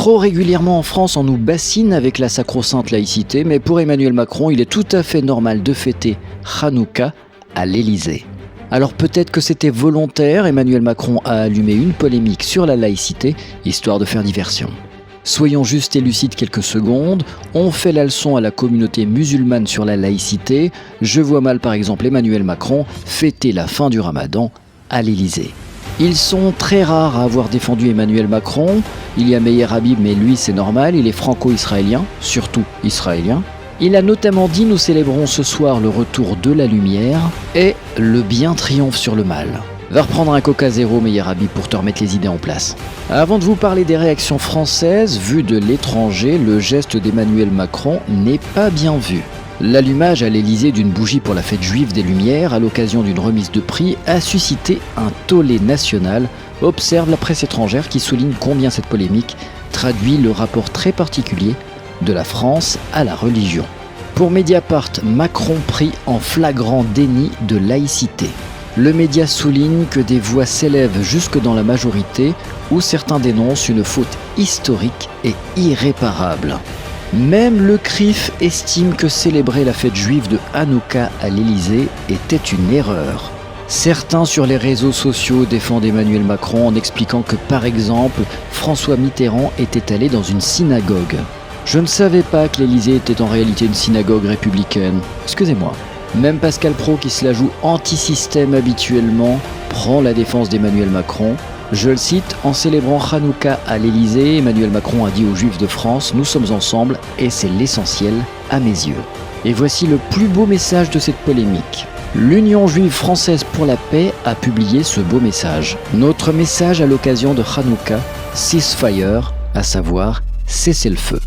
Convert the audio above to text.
Trop régulièrement en France, on nous bassine avec la sacro-sainte laïcité, mais pour Emmanuel Macron, il est tout à fait normal de fêter Hanouka à l'Élysée. Alors peut-être que c'était volontaire, Emmanuel Macron a allumé une polémique sur la laïcité, histoire de faire diversion. Soyons justes et lucides quelques secondes, on fait la leçon à la communauté musulmane sur la laïcité, je vois mal par exemple Emmanuel Macron fêter la fin du Ramadan à l'Élysée. Ils sont très rares à avoir défendu Emmanuel Macron, il y a Meyer Habib mais lui c'est normal, il est franco-israélien, surtout israélien. Il a notamment dit « Nous célébrons ce soir le retour de la lumière et le bien triomphe sur le mal ». Va reprendre un Coca Zéro, Meyer Habib, pour te remettre les idées en place. Avant de vous parler des réactions françaises, vues de l'étranger, le geste d'Emmanuel Macron n'est pas bien vu. L'allumage à l'Élysée d'une bougie pour la fête juive des Lumières à l'occasion d'une remise de prix a suscité un tollé national, observe la presse étrangère qui souligne combien cette polémique traduit le rapport très particulier de la France à la religion. Pour Mediapart, Macron pris en flagrant déni de laïcité. Le média souligne que des voix s'élèvent jusque dans la majorité où certains dénoncent une faute historique et irréparable. Même le CRIF estime que célébrer la fête juive de Hanouka à l'Élysée était une erreur. Certains sur les réseaux sociaux défendent Emmanuel Macron en expliquant que par exemple, François Mitterrand était allé dans une synagogue. Je ne savais pas que l'Élysée était en réalité une synagogue républicaine. Excusez-moi. Même Pascal Praud, qui se la joue anti-système habituellement, prend la défense d'Emmanuel Macron. Je le cite, en célébrant Hanouka à l'Élysée, Emmanuel Macron a dit aux Juifs de France « Nous sommes ensemble et c'est l'essentiel à mes yeux ». Et voici le plus beau message de cette polémique. L'Union juive française pour la paix a publié ce beau message. Notre message à l'occasion de Hanouka, ceasefire, à savoir cessez le feu.